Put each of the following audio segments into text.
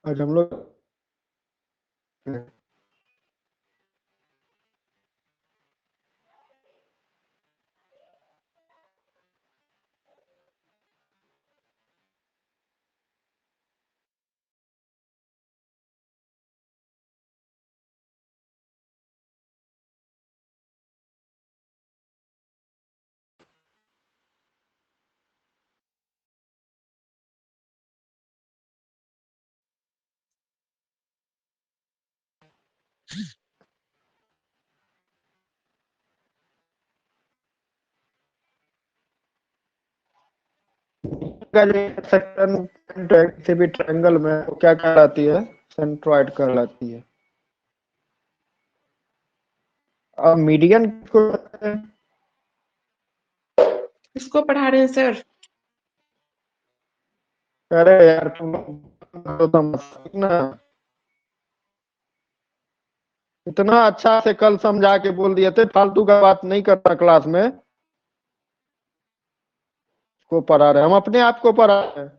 आज हम लोग सेक्शन किसी भी ट्रायंगल में वो क्या कहलाती है? सेंट्रॉइड कहलाती है। और मीडियन किसको कहते हैं? किसको पढ़ा रहे हैं सर? अरे यार तुम ना इतना अच्छा से कल समझा के बोल दिए थे, फालतू का बात नहीं करना क्लास में। को पढ़ा रहे हम अपने आप को पढ़ा रहे हैं।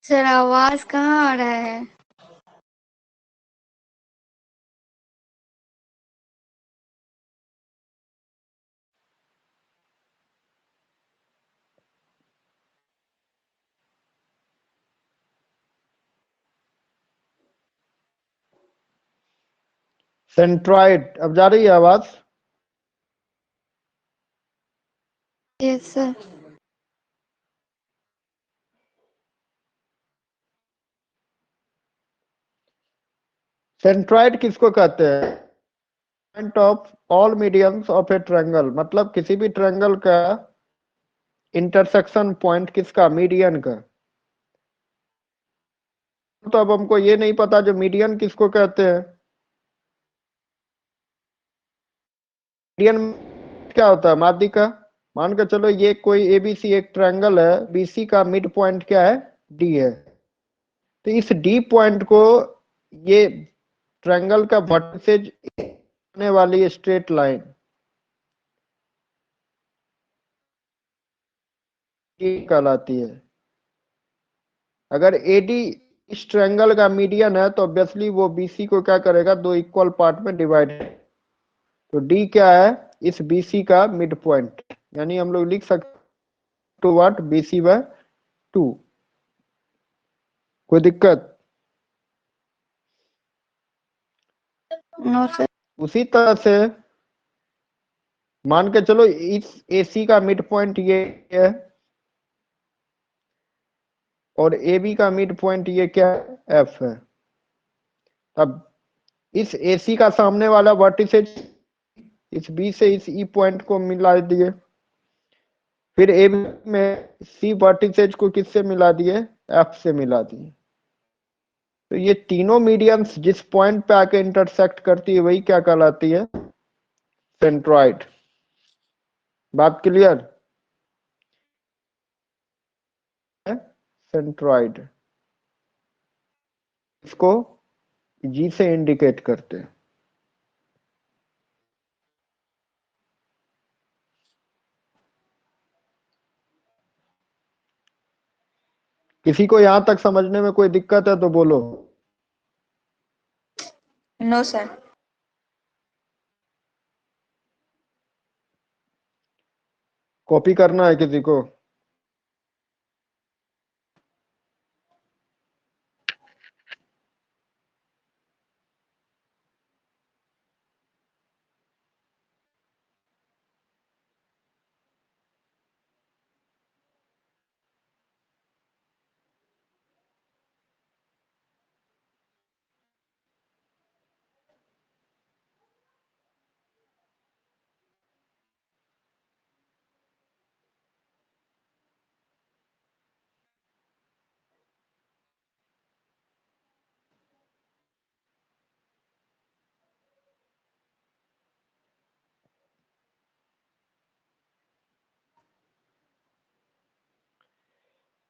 सर आवाज कहाँ आ रहा है? सेंट्रॉइड अब जा रही है आवाज? Yes sir. सेंट्रॉइड किसको कहते हैं? Point of all medians of A triangle, मतलब किसी भी ट्रायंगल का इंटरसेक्शन पॉइंट किसका? मीडियन का। तो अब हमको ये नहीं पता जो मीडियन किसको कहते हैं। मीडियन क्या होता है? माध्यिका का। मान के चलो ये कोई एबीसी एक ट्रायंगल है, बीसी का मिड पॉइंट क्या है? डी है। तो इस डी पॉइंट को ये ट्रायंगल का वर्टिसेज होने वाली स्ट्रेट लाइन कहलाती है। अगर एडी इस ट्रायंगल का मीडियन है तो ऑब्वियसली वो बीसी को क्या करेगा? दो इक्वल पार्ट में डिवाइड। तो डी क्या है? इस BC का मिड पॉइंट, यानी हम लोग लिख सकते टू व्हाट BC/2। कोई दिक्कत? No sir. उसी तरह से मान के चलो इस AC का मिड पॉइंट ये है और AB का मिड पॉइंट ये क्या है, F है। अब इस AC का सामने वाला वर्टिसेज इस B से इस E पॉइंट को मिला दिए, फिर AB में C वर्टिसेज को किससे मिला दिए, F से मिला दिए। तो ये तीनों मीडियंस जिस पॉइंट पे आके इंटरसेक्ट करती है वही क्या कहलाती है, सेंट्रॉइड। बात क्लियर है? सेंट्रॉइड, इसको G से इंडिकेट करते हैं। किसी को यहां तक समझने में कोई दिक्कत है तो बोलो। No sir. कॉपी करना है किसी को?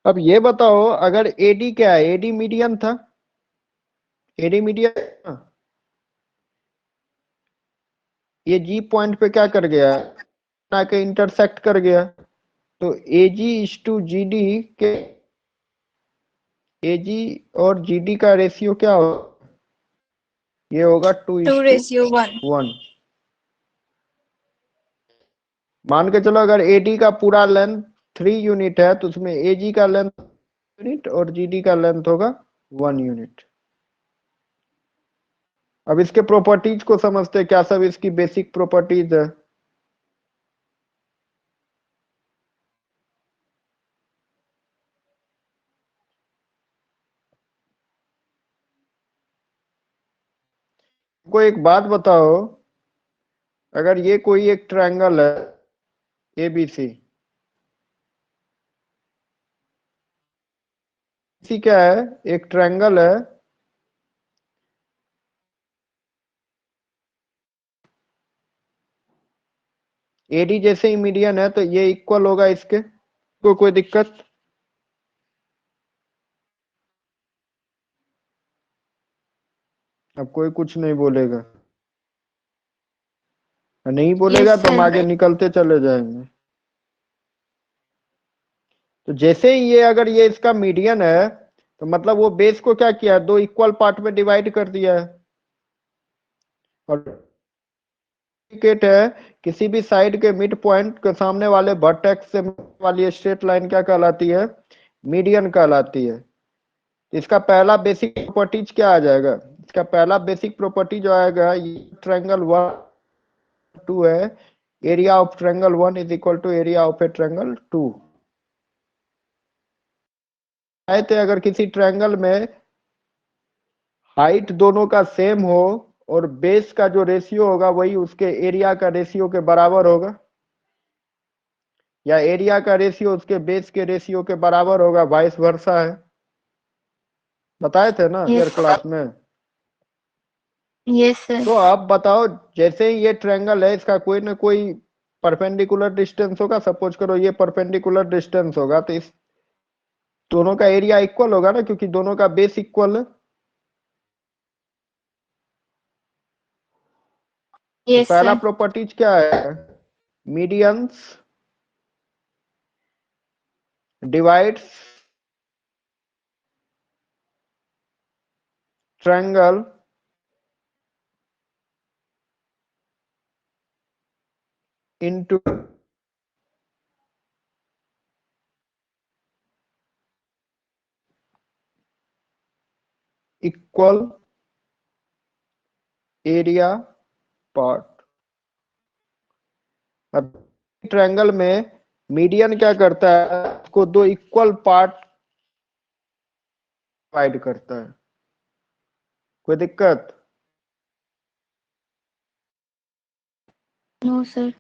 अब ये बताओ, अगर AD क्या है, AD मीडियन था, AD मीडियन, ये G पॉइंट पे क्या कर गया, आके इंटरसेक्ट कर गया। तो AG/GD के, AG और GD का रेशियो क्या होगा, ये होगा 2:1। 2:1। मान के चलो अगर AD का पूरा लेंथ 3 यूनिट है तो उसमें AG का लेंथ यूनिट और GD का लेंथ होगा 1 यूनिट। अब इसके प्रॉपर्टीज को समझते हैं, क्या सब इसकी बेसिक प्रॉपर्टीज है। कोई एक बात बताओ, अगर ये कोई एक ट्रायंगल है ABC, सी क्या है, एक ट्रायंगल है, AD जैसे ही मीडियन है तो ये इक्वल होगा इसके, कोई दिक्कत? अब कोई कुछ नहीं बोलेगा, नहीं बोलेगा यस तो हम सर। आगे निकलते चले जाएंगे। तो जैसे ही ये, अगर ये इसका मीडियन है तो मतलब वो बेस को क्या किया, दो इक्वल पार्ट में डिवाइड कर दिया है। और इंडिकेट है किसी भी साइड के मिड पॉइंट के सामने वाले वर्टेक्स से वाली स्ट्रेट लाइन क्या कहलाती है, मीडियन कहलाती है। इसका पहला बेसिक प्रॉपर्टीज क्या आ जाएगा, इसका पहला बेसिक प्रॉपर्टी जो आएगा, ये ट्रायंगल 1/2 है, area of triangle 1 is equal to area of A triangle 2। आए थे अगर किसी ट्रायंगल में हाइट दोनों का सेम हो और बेस का जो रेशियो होगा वही उसके एरिया का रेशियो के बराबर होगा, या एरिया का रेशियो उसके बेस के रेशियो के बराबर होगा, वाइस वर्सा है। बताए थे ना ईयर यस। क्लास में। Yes sir. तो आप बताओ, जैसे ही ये ट्रायंगल है इसका कोई ना कोई परपेंडिकुलर डिस्टेंस होगा, सपोज करो ये परपेंडिकुलर डिस्टेंस होगा, तो इस दोनों का एरिया इक्वल होगा ना, क्योंकि दोनों का बेस इक्वल है। तो यस पहला सर। प्रॉपर्टीज क्या है, medians divides triangle into equal area part. अब ट्रायंगल में मीडियन क्या करता है, उसको दो इक्वल पार्ट डिवाइड करता है। कोई दिक्कत? No sir.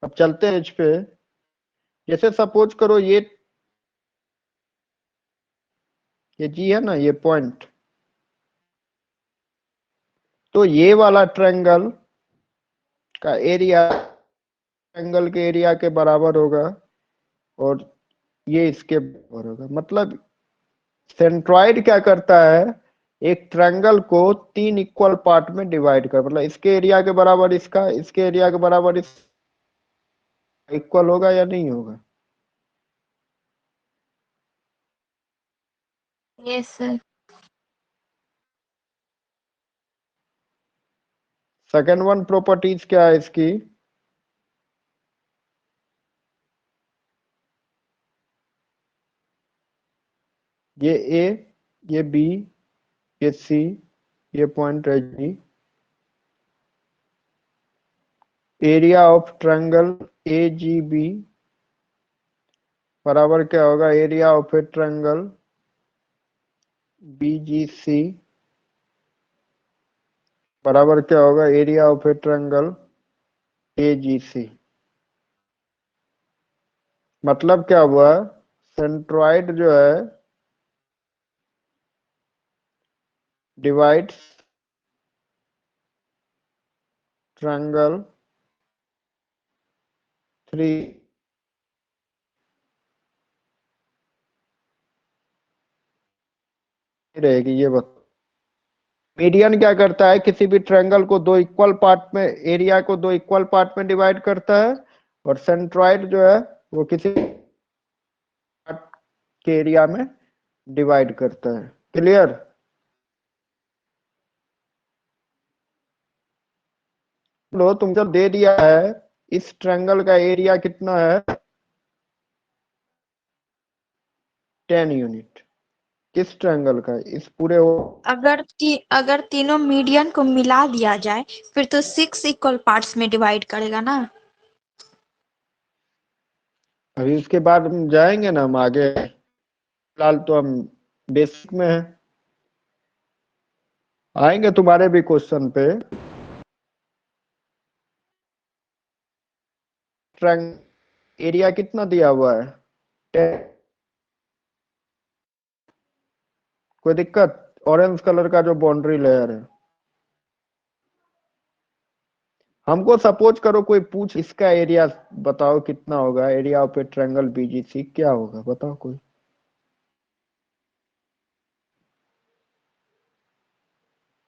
अब चलते हैं इस पे। जैसे सपोज करो ये जी है ना, ये पॉइंट, तो ये वाला ट्रायंगल का एरिया ट्रायंगल के एरिया के बराबर होगा और ये इसके बराबर होगा। मतलब सेंट्रॉइड क्या करता है, एक ट्रायंगल को तीन इक्वल पार्ट में डिवाइड कर, मतलब इसके एरिया के बराबर इसका, इसके एरिया के बराबर इस, इक्वल होगा या नहीं होगा? Yes sir. Second one properties क्या है इसकी? ये ए, ये बी, ये सी, ये पॉइंट है G. Area of triangle A G B बराबर क्या होगा, area of A triangle B G C बराबर क्या होगा, area of A triangle A G C. मतलब क्या हुआ, सेंट्रॉइड जो है डिवाइड्स ट्रायंगल थ्री रहेगी। ये बता, मीडियन क्या करता है, किसी भी ट्रायंगल को दो इक्वल पार्ट में, एरिया को दो इक्वल पार्ट में डिवाइड करता है, और सेंट्रॉइड जो है वो किसी पार्ट के एरिया में डिवाइड करता है। क्लियर? लो तुम जब दे दिया है इस ट्रायंगल का एरिया कितना है, 10 यूनिट। किस ट्रायंगल का? इस पूरे अगर तीनों मीडियन को मिला दिया जाए फिर तो 6 इक्वल पार्ट्स में डिवाइड करेगा ना। अभी उसके बाद हम जाएंगे ना, हम आगे, फिलहाल तो हम बेसिक में है, आएंगे तुम्हारे भी क्वेश्चन पे। ट्रायंगल एरिया कितना दिया हुआ है, 10। कोई दिक्कत? ऑरेंज कलर का जो बाउंड्री लेयर है, हमको सपोज करो कोई पूछ इसका एरिया बताओ कितना होगा, area of A triangle BGC क्या होगा, बताओ कोई।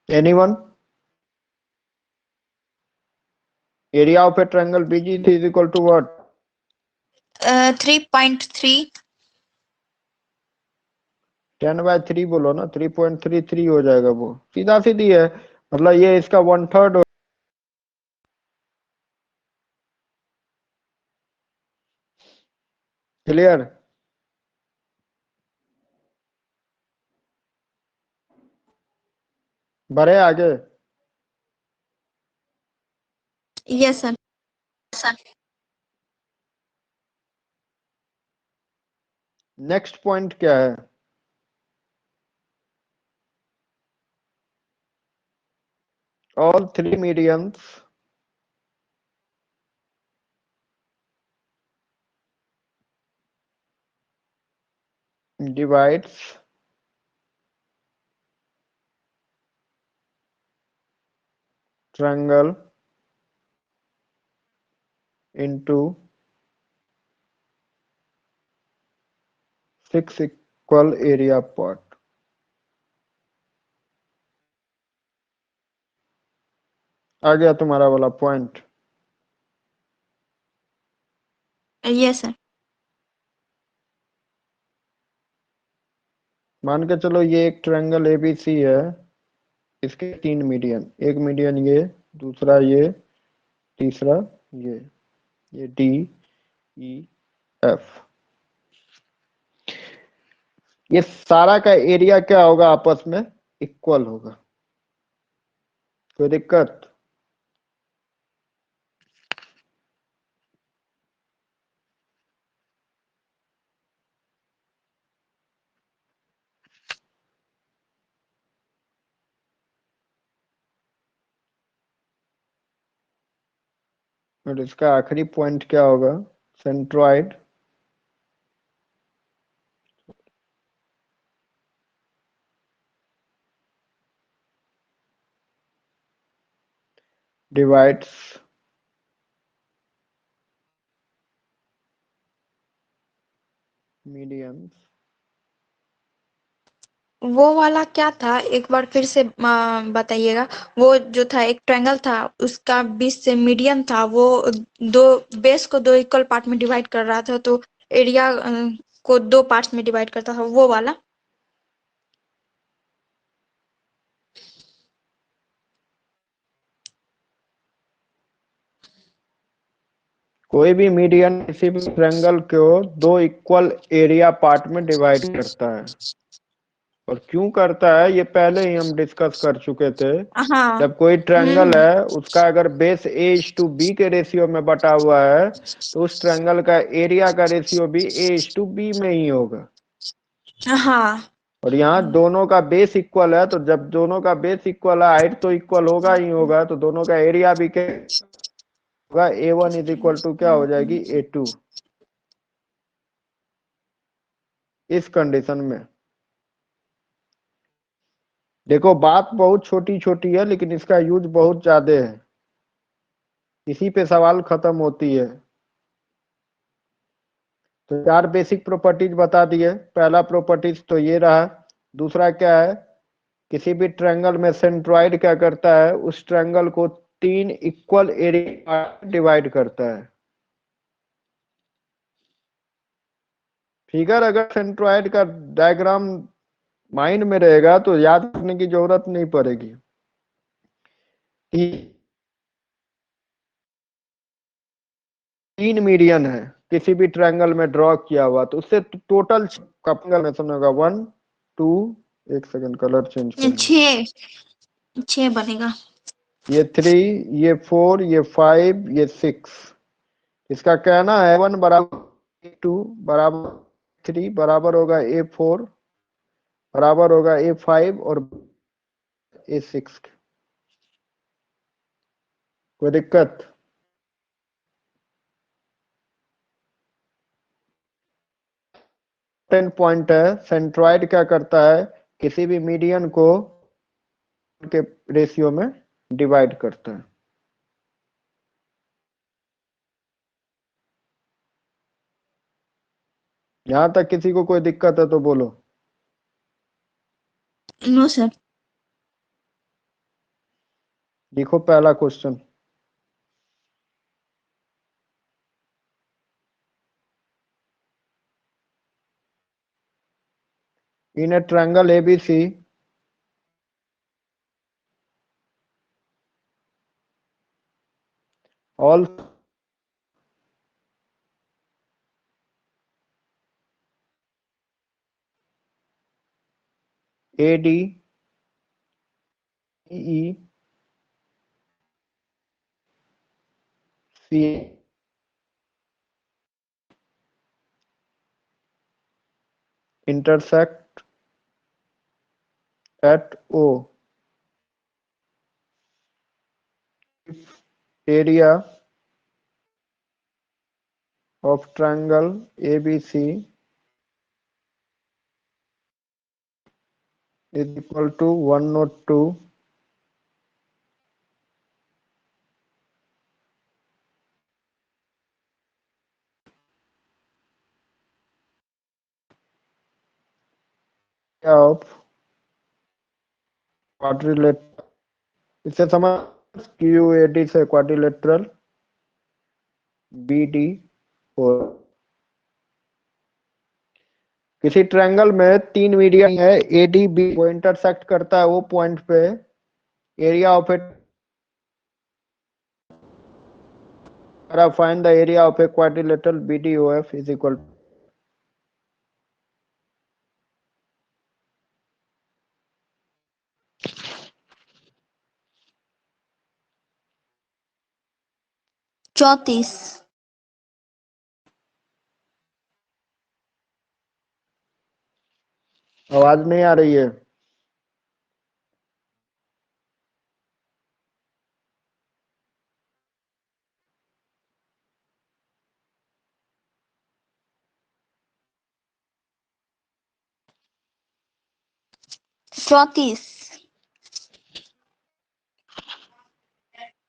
Anyone? Area of A triangle BGC is equal to what? 3.3। 10/3 बोलो ना, 3.33 हो जाएगा, वो सीधा सीधी है। मतलब ये इसका 1/3 हो। क्लियर? बढ़े आगे? Yes sir. नेक्स्ट पॉइंट क्या है? All three medians divides triangle into 6 equal area part। आ गया तुम्हारा वाला पॉइंट? Yes sir. मान के चलो ये एक ट्रायंगल एबीसी है, इसके 3 मीडियन, एक मीडियन ये, दूसरा ये, तीसरा ये डी ई एफ। ये सारा का एरिया क्या होगा, आपस में इक्वल होगा। कोई दिक्कत? और इसका आखिरी पॉइंट क्या होगा, सेंट्रॉइड divides medians। वो वाला क्या था, एक बार फिर से बताइएगा। वो जो था एक ट्रायंगल था, उसका बीच से मीडियन था, वो दो बेस को दो इक्वल पार्ट में डिवाइड कर रहा था, तो एरिया को दो पार्ट्स में डिवाइड करता था, वो वाला। कोई भी मीडियन किसी भी ट्रायंगल को दो इक्वल एरिया पार्ट में डिवाइड करता है। और क्यों करता है ये पहले ही हम डिस्कस कर चुके थे। हाँ। जब कोई ट्रायंगल है उसका अगर बेस A:B के रेशियो में बटा हुआ है, तो उस ट्रायंगल का एरिया का रेशियो भी A:B में ही होगा। हाँ। और यहाँ दोनों का बेस इक्वल है, तो जब दोनों का बेस इक्वल है, हाइट तो इक्वल होगा ही होगा, तो दोनों का एरिया भी क्या होगा, A1 इज इक्वल टू क्या हो जाएगी, A2। इस कंडीशन में देखो, बात बहुत छोटी छोटी है लेकिन इसका यूज बहुत ज्यादा है, इसी पे सवाल खत्म होती है। तो 4 बेसिक प्रॉपर्टीज बता दिए। पहला प्रॉपर्टीज तो ये रहा। दूसरा क्या है, किसी भी ट्रायंगल में सेंट्रॉइड क्या करता है, उस ट्रायंगल को 3 इक्वल एरिया डिवाइड करता है। फिगर अगर सेंट्रॉइड का डायग्राम माइंड में रहेगा तो याद रखने की जरूरत नहीं पड़ेगी। 3 मीडियन है किसी भी ट्रायंगल में ड्रॉ किया हुआ, तो उससे टोटल ट्रायंगल में होगा 1 2, एक सेकंड कलर चेंज करना, 6 बनेगा। ये 3, ये 4, ये 5, ये 6। इसका कहना है 1 बराबर A2 बराबर 3 बराबर होगा A4 बराबर होगा A5 और A6। कोई दिक्कत? पॉइंट है, सेंट्रॉइड क्या करता है, किसी भी मीडियन को के रेशियो में डिवाइड करता है। यहां तक किसी को कोई दिक्कत है तो बोलो। No sir. देखो पहला question, in a triangle ABC all AD EE C intersect at O, area of triangle ABC is equal to 102 of quadrilateral। इसे समझ, QAD से क्वाड्रिलेटरल BD4। किसी ट्रायंगल में 3 मीडियन है ए डी बी, वो intersect करता है वो पॉइंट पे, area of A, find the area of a quadrilateral BDOF is equal, 34। आवाज नहीं आ रही है। चौंतीस।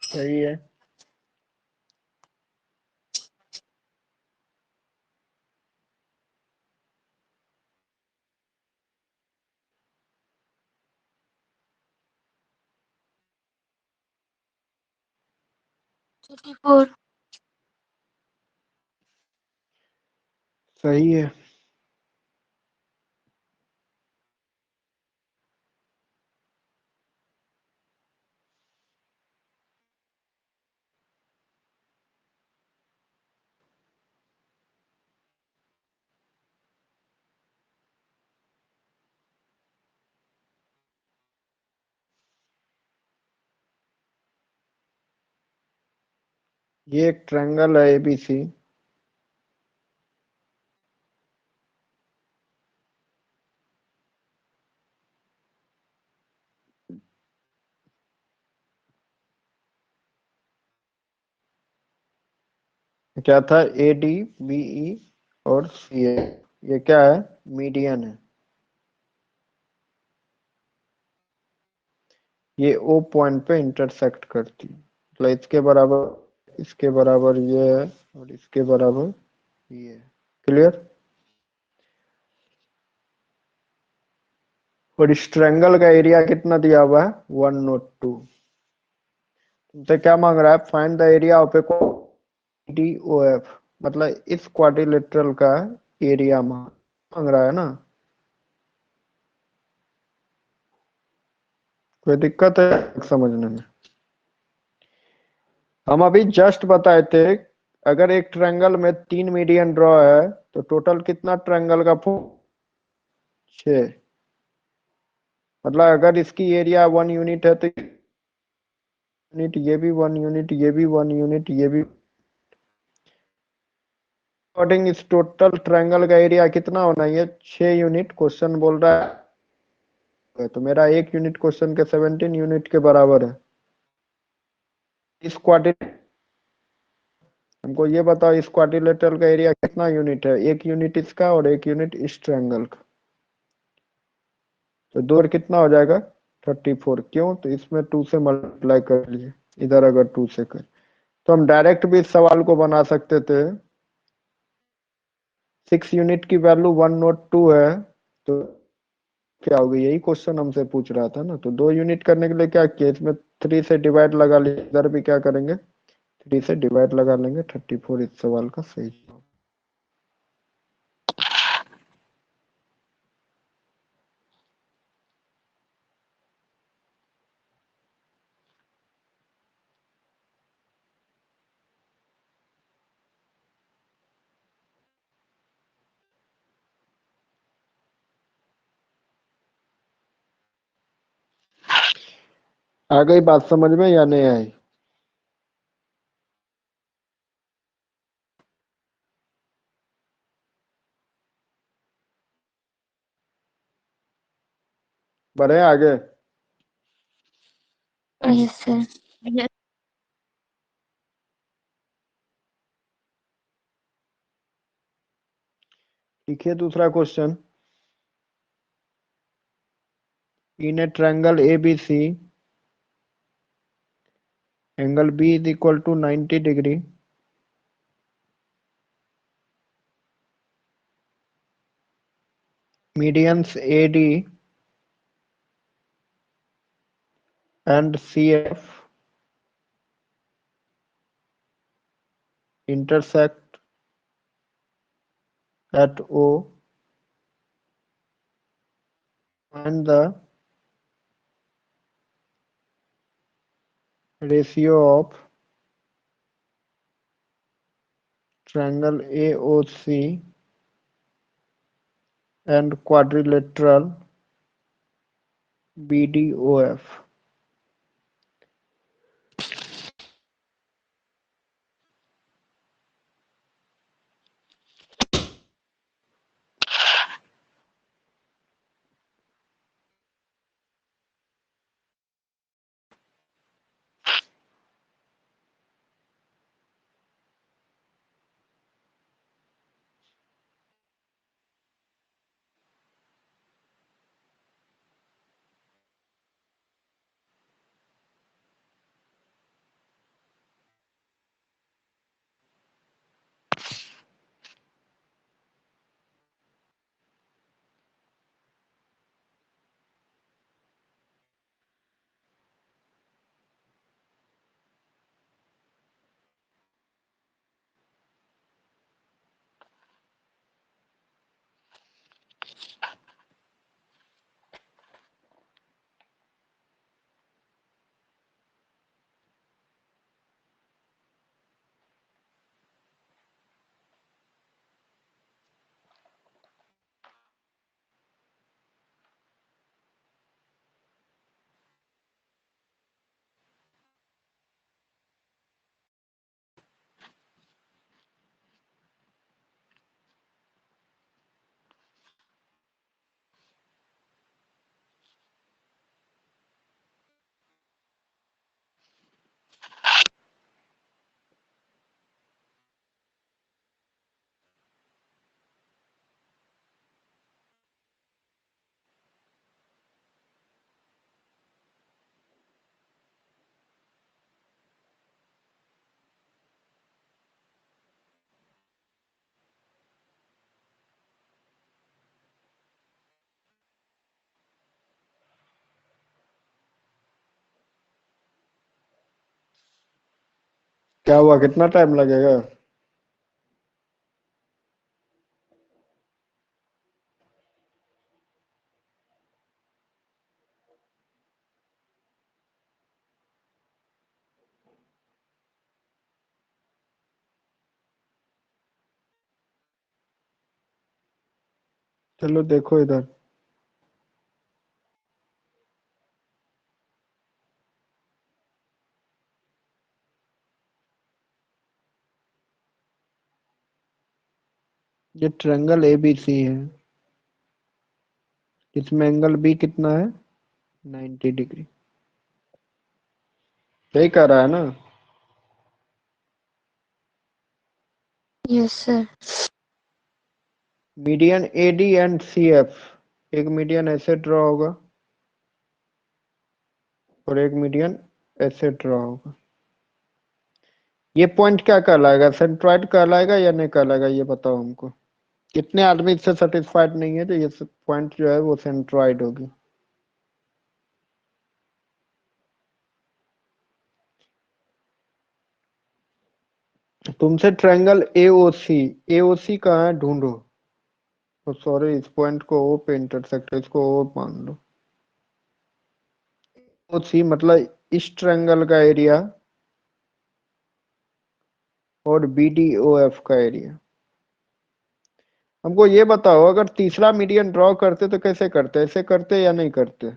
सही है। फोर। सही है। ये एक ट्रायंगल है ABC, क्या था, ADBE और CA, ये क्या है, मीडियन है। ये O पॉइंट पे इंटरसेक्ट करती है, मतलब इसके बराबर ये है और इसके बराबर ये है। क्लियर। और इस ट्रायंगल का एरिया कितना दिया हुआ है, 102। तुमसे क्या मांग रहा है, find the area of A DOF, मतलब इस क्वाड्रिलेटरल का एरिया मांग रहा है ना। कोई दिक्कत है समझने में। हम अभी जस्ट बताए थे, अगर एक ट्रायंगल में 3 मीडियन ड्रॉ है तो टोटल कितना ट्रायंगल का 6, मतलब अगर इसकी एरिया 1 यूनिट है तो यूनिट, ये भी 1 यूनिट, ये भी 1 यूनिट, ये भी। अकॉर्डिंग इस टोटल ट्रायंगल का एरिया कितना होना है, 6 यूनिट क्वेश्चन बोल रहा है, तो मेरा 1 यूनिट क्वेश्चन के 17 यूनिट के बराबर है। इस क्वाड्रि हमको ये बताओ, इस क्वाड्रिलेटरल का एरिया कितना यूनिट है, 1 यूनिट इसका और 1 यूनिट इस ट्रायंगल का, तो 2 कितना हो जाएगा 34। क्यों, तो इसमें 2 से मल्टीप्लाई कर लिए, इधर अगर 2 से कर, तो हम डायरेक्ट भी इस सवाल को बना सकते थे। 6 यूनिट की वैल्यू 102 है, तो क्या होगी, यही क्वेश्चन हमसे पूछ रहा था ना। तो 2 यूनिट करने के लिए क्या किया, इसमें 3 से डिवाइड लगा लिया, इधर भी क्या करेंगे 3 से डिवाइड लगा लेंगे। 34 इस सवाल का सही जवाब। आ गई बात समझ में या नहीं आई। बढ़े आगे। Yes sir. देखिए दूसरा question, in a triangle ABC, angle B is equal to 90 degree, medians AD and CF intersect at O and the ratio of triangle AOC and quadrilateral BDOF. क्या हुआ, कितना टाइम लगेगा? चलो देखो इधर। ये ट्रायंगल एबीसी है, इसमें एंगल बी कितना है? 90 डिग्री। सही कह रहा है ना? Yes sir. Median AD and CF, एक मीडियन ऐसे ड्रॉ होगा और एक मीडियन ऐसे ड्रॉ होगा। ये पॉइंट क्या कहलाएगा, सेंट्रॉइड कहलाएगा या नहीं कहलाएगा, ये बताओ हमको। कितने आदमी इससे सेटिस्फाइड नहीं है, तो ये पॉइंट जो है वो सेंट्रॉइड होगी। तुमसे ट्रायंगल एओसी, एओसी कहाँ है ढूंढो। तो सॉरी, इस पॉइंट को ओ पे इंटरसेक्ट है, इसको ओ मान लो। ओसी मतलब इस ट्रायंगल का एरिया और बीडीओएफ का एरिया। हमको ये बताओ, अगर तीसरा मीडियन ड्रॉ करते तो कैसे करते, ऐसे करते या नहीं करते?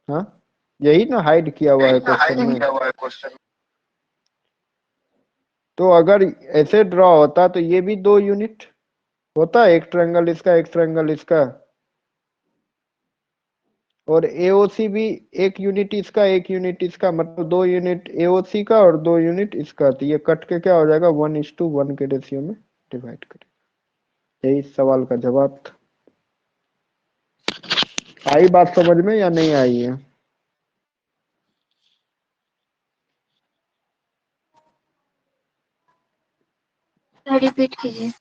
हाँ, यही ना हाइड किया हुआ है क्वेश्चन में। तो अगर ऐसे ड्रॉ होता तो ये भी 2 यूनिट होता, एक ट्रायंगल इसका एक ट्रायंगल इसका, और एओसी भी 1 यूनिट इसका 1 यूनिट इसका, मतलब 2 यूनिट एओसी का और 2 यूनिट इसका। तो ये कट के क्या हो जाएगा, 1:1 के रेशियो में डिवाइड करेगा। यही सवाल का जवाब था। आई बात समझ में या नहीं आई है? रिपीट कीजिए।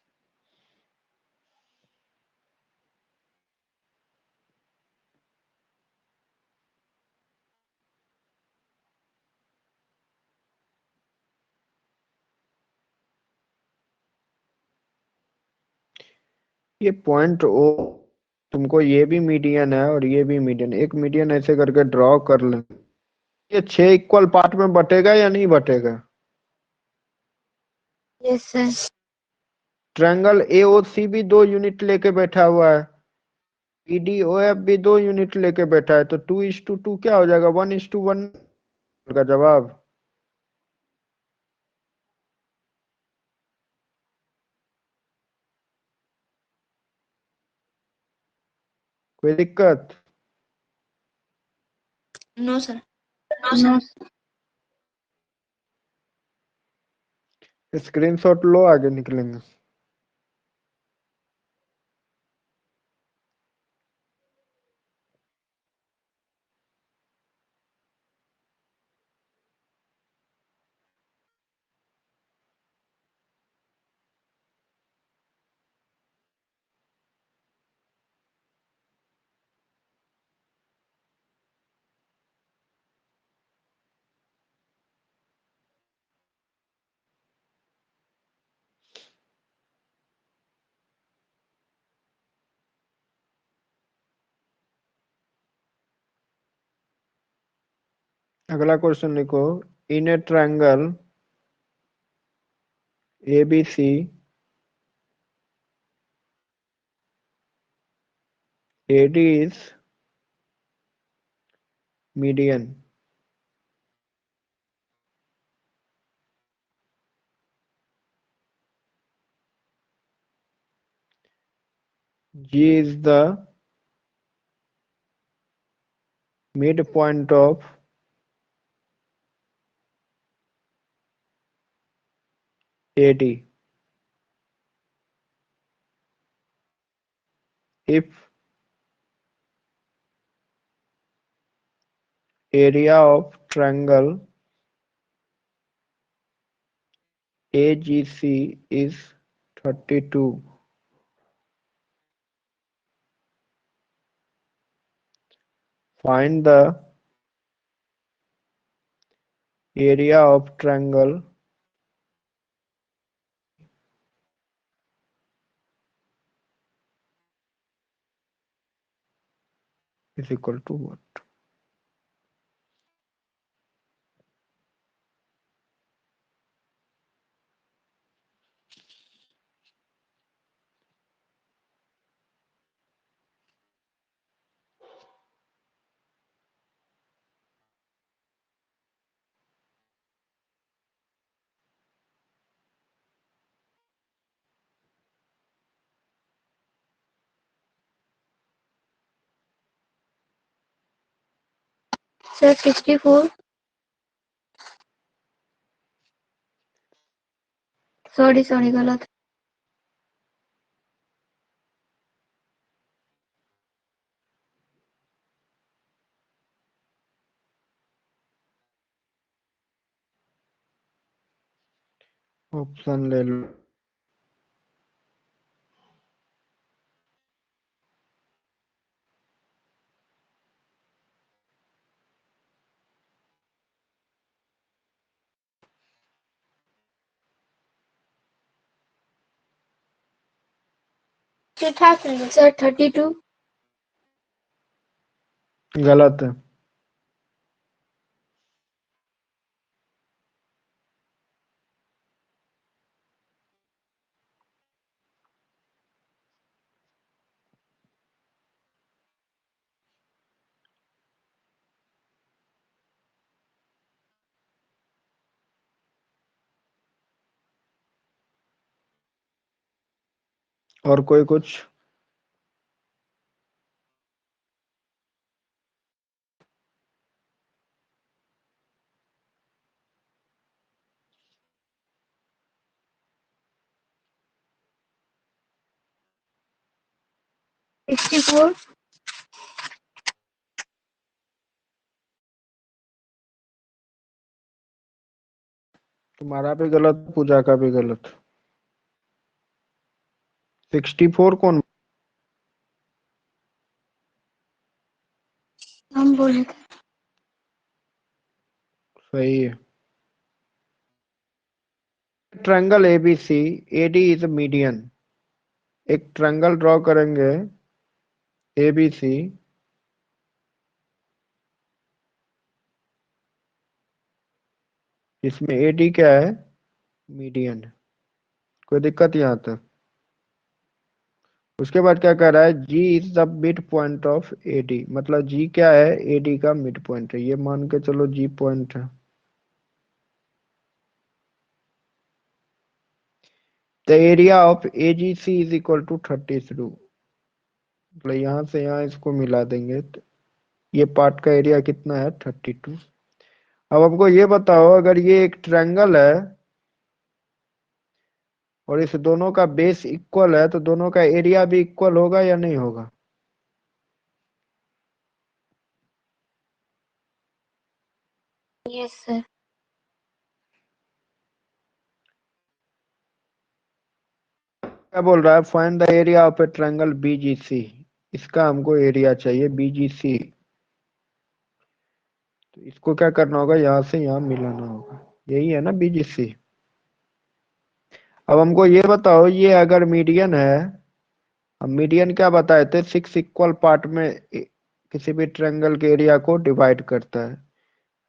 ये पॉइंट ओ तुमको ये भी मीडियन है और ये भी मीडियन, एक मीडियन ऐसे करके ड्रॉ कर ले। ये 6 इक्वल पार्ट में बटेगा या नहीं बटेगा? Yes sir. ट्रायंगल एओसी भी 2 यूनिट लेके बैठा हुआ है, पीडीओएफ भी 2 यूनिट लेके बैठा है, तो 2:2 क्या हो जाएगा? 1:1 का जवाब। कोई दिक्कत? No sir. नो। स्क्रीनशॉट लो, आगे निकलेंगे। अगला क्वेश्चन लिखो। In a triangle ABC AD is median. G is the midpoint of AD. If area of triangle AGC is 32, find the area of triangle is equal to what? Sir 64। Sorry गलत। Option ले लो। Sir 32। गलत है। और कोई कुछ? Sixty four. तुम्हारा भी गलत, पूजा का भी गलत। 64 कौन? हम बोले थे। सही है। Triangle ABC AD is median. एक ट्रायंगल ड्रॉ करेंगे ABC इसमें AD क्या है, मीडियन। कोई दिक्कत यहाँ तक? उसके बाद क्या कह रहा है, G is the mid point of AD, मतलब G क्या है, AD का मिड पॉइंट है, ये मान के चलो G पॉइंट है। The area of AGC is equal to 32, मतलब यहाँ से यहाँ इसको मिला देंगे तो ये पार्ट का एरिया कितना है, 32। अब हमको ये बताओ, अगर ये एक ट्रायंगल है और इस दोनों का बेस इक्वल है तो दोनों का एरिया भी इक्वल होगा या नहीं होगा? Yes sir. क्या बोल रहा है, find the area of A triangle BGC, इसका हमको एरिया चाहिए BGC। तो इसको क्या करना होगा, यहाँ से यहाँ मिलाना होगा, यही है ना BGC। अब हमको ये बताओ, ये अगर मीडियन है, हम मीडियन क्या बताए थे, 6 इक्वल पार्ट में किसी भी ट्रायंगल के एरिया को डिवाइड करता है।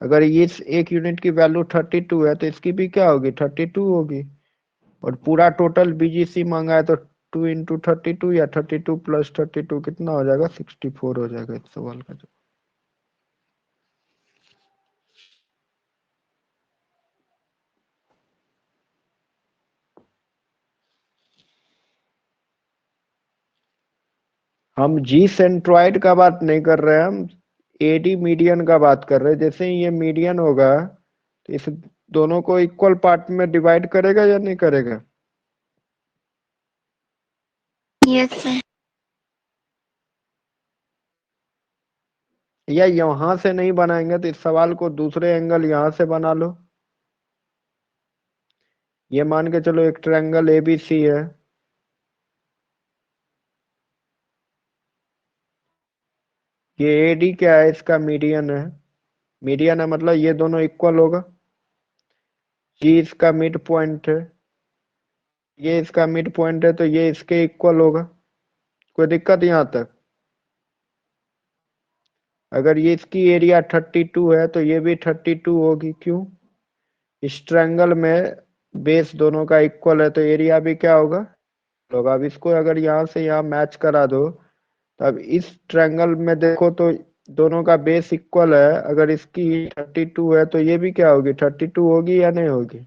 अगर ये इस एक यूनिट की वैल्यू 32 है तो इसकी भी क्या होगी, 32 होगी। और पूरा टोटल BGC मांगा है तो 2 इंटू 32 या 32 प्लस 32 कितना हो जाएगा, 64 हो जाएगा इस सवाल का जवाब। हम G सेंट्रॉइड का बात नहीं कर रहे हैं, हम AD मीडियन का बात कर रहे हैं। जैसे ही ये मीडियन होगा तो इस दोनों को इक्वल पार्ट में डिवाइड करेगा या नहीं करेगा? Yes sir. या यहां से नहीं बनाएंगे तो इस सवाल को दूसरे एंगल यहां से बना लो। ये मान के चलो एक ट्रायंगल ABC है, ये AD क्या है, इसका मीडियन है। मीडियन है मतलब ये दोनों इक्वल होगा। G इसका मिड पॉइंट है, ये इसका मिड पॉइंट है तो ये इसके इक्वल होगा। कोई दिक्कत यहाँ तक? अगर ये इसकी एरिया 32 है तो ये भी 32 होगी। क्यों? इस ट्रायंगल में बेस दोनों का इक्वल है तो एरिया भी क्या होगा, होगा। अब इसको अगर यहाँ से यहाँ मैच करा दो तो अब इस ट्रायंगल में देखो तो दोनों का बेस इक्वल है, अगर इसकी 32 है तो ये भी क्या होगी, 32 होगी या नहीं होगी?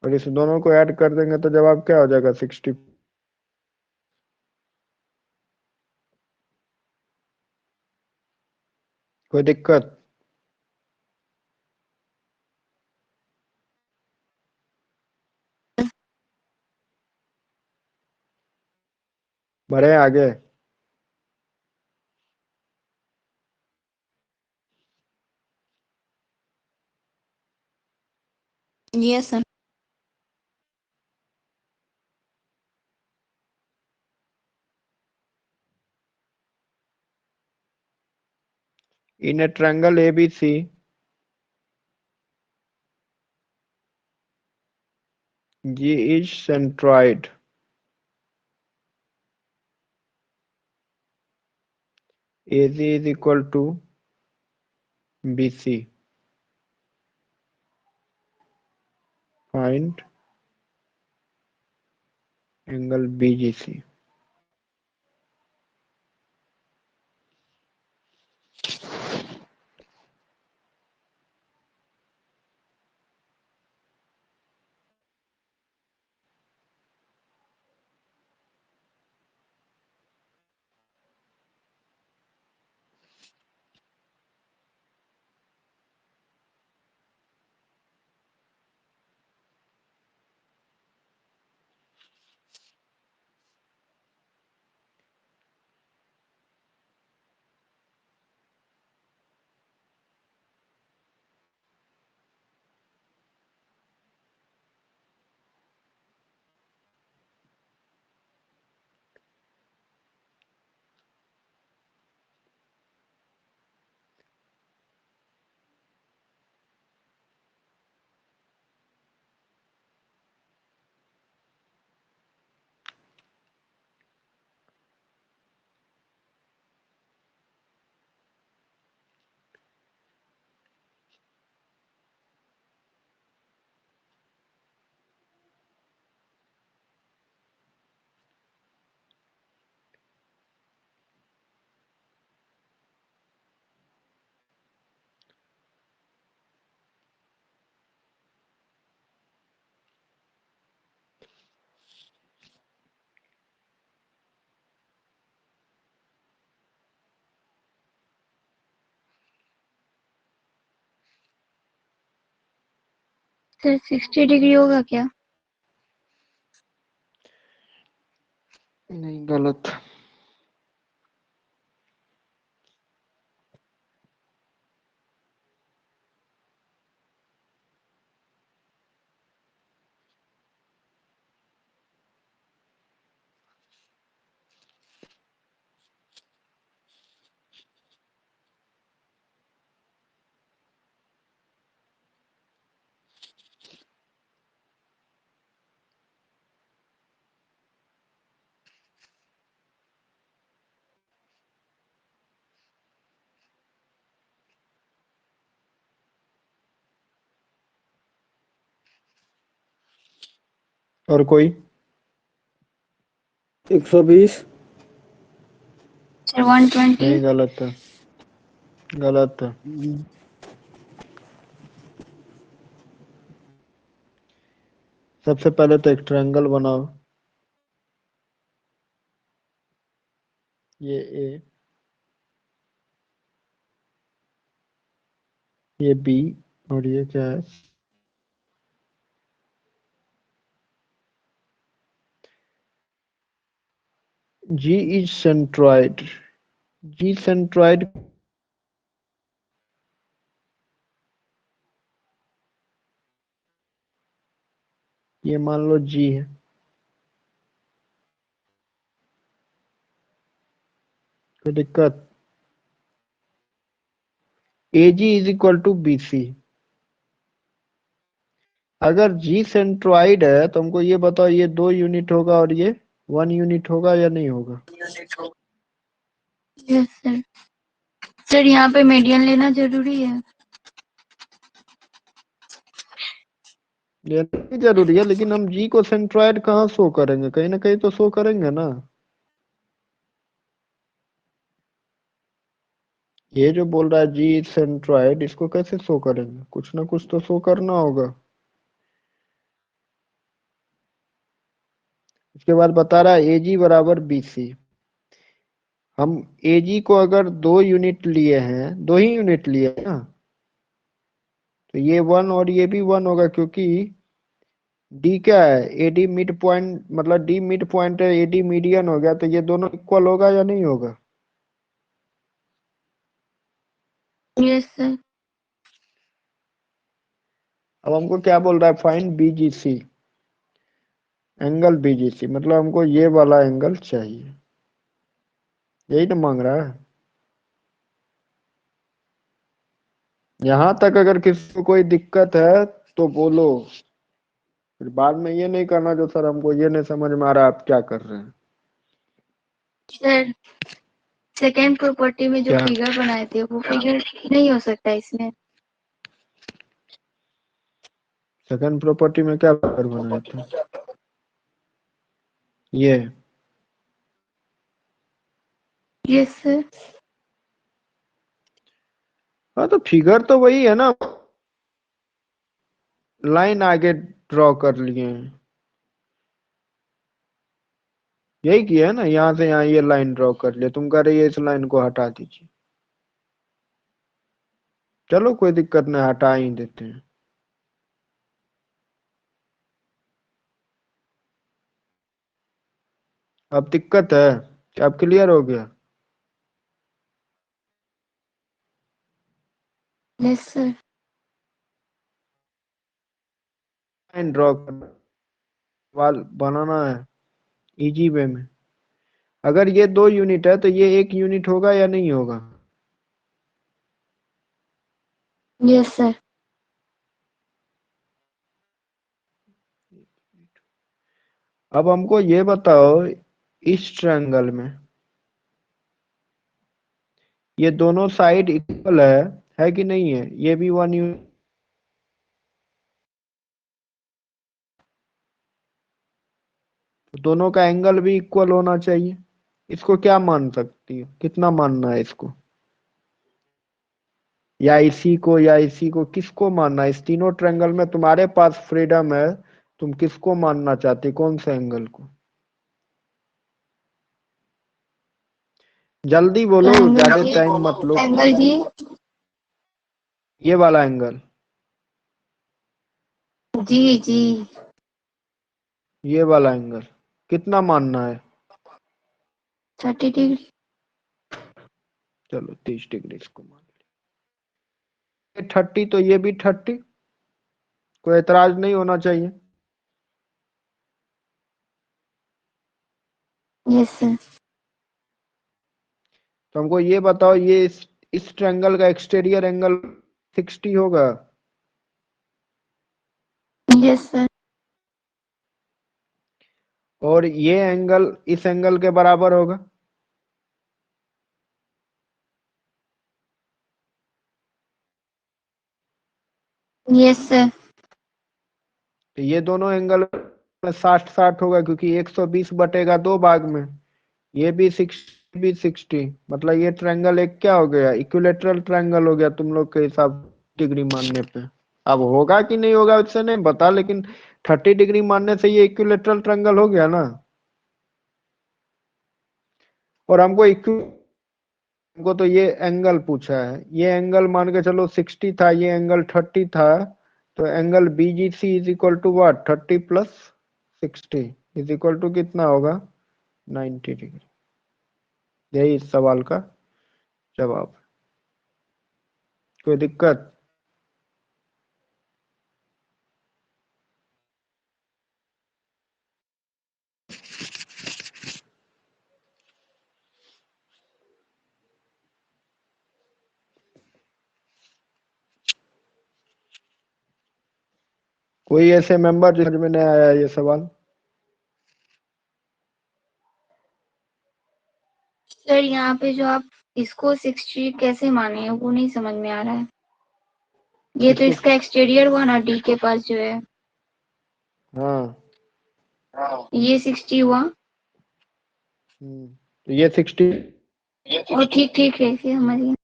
और इस दोनों को ऐड कर देंगे तो जवाब क्या हो जाएगा, 60। कोई दिक्कत? बढ़े आगे। Yes sir. In a triangle ABC, G is centroid, AC is equal to BC. Find angle BGC. Sir 60 degree होगा क्या? नहीं, गलत। और कोई? 120। सर 120। नहीं, गलत है, गलत है। सबसे पहले तो एक ट्रायंगल बनाओ। ये ए, ये बी, और ये क्या है? G is centroid. G centroid, ये मान लो जी है। कोई दिक्कत? A G is equal to B C. अगर जी सेंट्रॉइड है तो हमको ये बताओ, ये 2 यूनिट होगा और ये 1 यूनिट होगा या नहीं होगा? Yes sir. सर यहाँ पे मीडियन लेना जरूरी है। ये नहीं जरूरी है, लेकिन हम जी को सेंट्रॉइड कहाँ शो करेंगे? कहीं ना कहीं तो शो करेंगे ना। ये जो बोल रहा है जी सेंट्रॉइड, इसको कैसे शो करेंगे? कुछ ना कुछ तो शो करना होगा। इसके बाद बता रहा है ए जी बराबर बी सी। हम ए जी को अगर 2 यूनिट लिए हैं, 2 ही यूनिट लिए हैं ना, तो ये 1 और ये भी 1 होगा, क्योंकि डी क्या है? एडी मिड पॉइंट, मतलब डी मिड पॉइंट है, एडी मीडियन हो गया, तो ये दोनों इक्वल होगा या नहीं होगा? Yes sir. अब हमको क्या बोल रहा है? फाइंड बीजीसी, एंगल बीजीसी, मतलब हमको ये वाला एंगल चाहिए। यही तो मांग रहा है। यहां तक अगर किसी को कोई दिक्कत है तो बोलो, फिर बाद में ये नहीं करना जो सर हमको ये नहीं समझ में आ रहा आप क्या कर रहे हैं। सर सेकेंड प्रॉपर्टी में जो क्या? फिगर बनाए थे वो फिगर नहीं हो सकता इसमें। सेकंड प्रॉपर्टी में क्या फिगर बनाए थे? ये यस सर। हाँ, तो फिगर तो वही है ना, लाइन आगे ड्रॉ कर लिए हैं। यही किया है ना, यहाँ से यहाँ ये लाइन ड्रॉ कर लिया। तुम कह रही है इस लाइन को हटा दीजिए। चलो कोई दिक्कत नहीं, हटा ही देते हैं। अब दिक्कत है कि अब क्लियर हो गया? Yes sir. लाइन ड्रॉ करना, वाल बनाना है इजी वे में। अगर ये 2 यूनिट है तो ये 1 यूनिट होगा या नहीं होगा? Yes sir. अब हमको ये बताओ, इस ट्रायंगल में ये दोनों साइड इक्वल है कि नहीं है? ये भी 1 यूनिट, दोनों का एंगल भी इक्वल होना चाहिए। इसको क्या मान सकती हो? कितना मानना है इसको, या इसी को किसको मानना है? इस तीनों ट्रायंगल में तुम्हारे पास फ्रीडम है, तुम किसको मानना चाहते, कौन से एंगल को? जल्दी बोलो, ज्यादा टाइम मत लो। Angle G. ये वाला एंगल। जी जी। ये वाला एंगल कितना मानना है? 30 डिग्री। चलो 30 डिग्री इसको मान लिया। 30 तो ये भी 30, कोई एतराज नहीं होना चाहिए। Yes sir. तो हमको ये बताओ, ये इस ट्रायंगल का एक्सटीरियर एंगल 60 होगा? Yes sir. और ये एंगल इस एंगल के बराबर होगा? Yes sir. तो ये दोनों एंगल में 60-60 होगा, क्योंकि 120 बटेगा 2 भाग में। ये भी 60 भी 60, मतलब ये ट्रायंगल एक क्या हो गया, इक्विलेटरल ट्रायंगल हो गया तुम लोग के हिसाब डिग्री मानने पे। अब होगा कि नहीं होगा उससे नहीं पता, लेकिन 30 डिग्री मानने से ये इक्विलेटरल ट्रायंगल हो गया ना। और हमको तो ये एंगल पूछा है, ये एंगल मान के चलो 60 था, ये एंगल 30 था, तो angle BGC is equal to what, 30 plus 60 is equal to कितना होगा, 90 डिग्री। यही इस सवाल का जवाब। कोई दिक्कत? कोई ऐसे मेंबर जो समझ में नहीं आया ये सवाल? सर यहाँ पे जो आप इसको 60 कैसे माने हैं वो नहीं समझ में आ रहा है। ये तो इसको इसका एक्सटीरियर हुआ ना, डी के पास जो है। हाँ। ये 60 हुआ। तो ये 60 और ठीक ठीक है, फिर हमारी।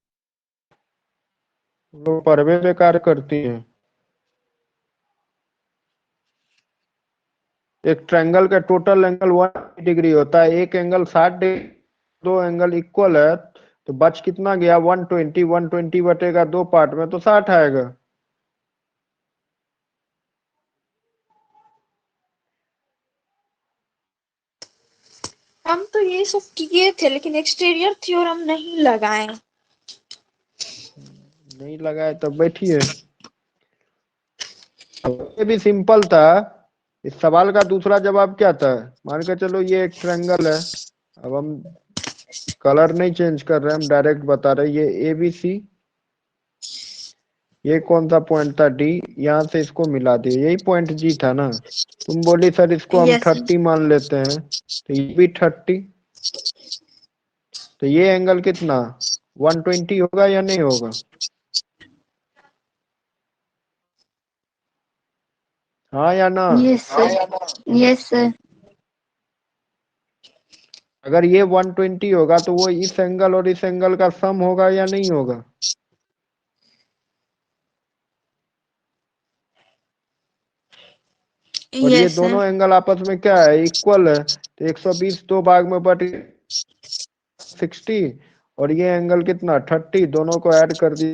लोग परवे बेकार करती है। एक ट्रायंगल का टोटल एंगल 1 डिग्री होता है, एक एंगल 60 डिग्री, दो एंगल इक्वल है, तो बच कितना गया, 120। 120 बटेगा 2 पार्ट में तो 60 आएगा। हम तो ये सब किए थे, लेकिन एक्सटीरियर थ्योरम नहीं लगाए। नहीं लगाए तब बैठिए। ये भी सिंपल था। इस सवाल का दूसरा जवाब क्या था, मान के चलो ये एक ट्रायंगल है, अब हम कलर नहीं चेंज कर रहे, हम डायरेक्ट बता रहे, ये ABC, ये कौन सा पॉइंट था D, यहाँ से इसको मिला दिए, यही पॉइंट G था ना। तुम बोली सर इसको हम यस 30 मान लेते हैं, तो ये भी 30, तो ये एंगल कितना, 120 होगा या नहीं होगा? हाँ या ना? Yes sir. Yes sir. अगर ये 120 होगा तो वो इस एंगल और इस एंगल का सम होगा या नहीं होगा? और ये यस दोनों एंगल आपस में क्या है, इक्वल है, तो 120 दो भाग में बट 60, और ये एंगल कितना 30, दोनों को ऐड कर दी।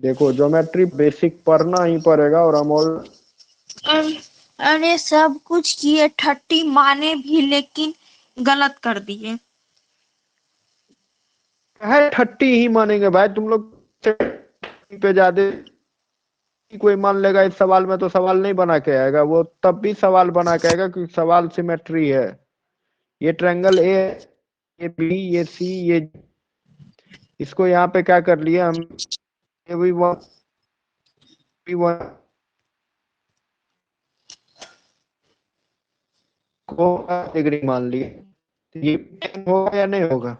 देखो ज्योमेट्री बेसिक पढ़ना ही पड़ेगा, और हम और अरे सब कुछ किए, 30 माने भी, लेकिन गलत कर दिए। है 30 ही मानेंगे भाई तुम लोग, पे ज्यादा कोई मान लेगा इस सवाल में तो सवाल नहीं बना के आएगा, वो तब भी सवाल बना के आएगा क्योंकि सवाल सिमेट्री है। ये ट्रायंगल ये बी, ये सी, ये, इसको यहाँ पे क्या कर लिया हम, ये भी वन को डिग्री मान लिए, तो ये 10 होगा या नहीं होगा?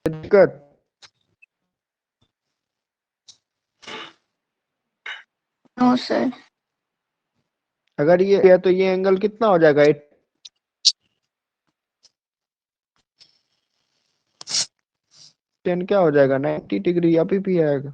दिक्कत? No sir. अगर ये है तो ये एंगल कितना हो जाएगा, 10 क्या हो जाएगा, 90 डिग्री अभी भी आएगा।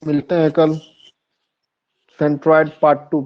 मिलते हैं कल सेंट्रॉइड पार्ट 2।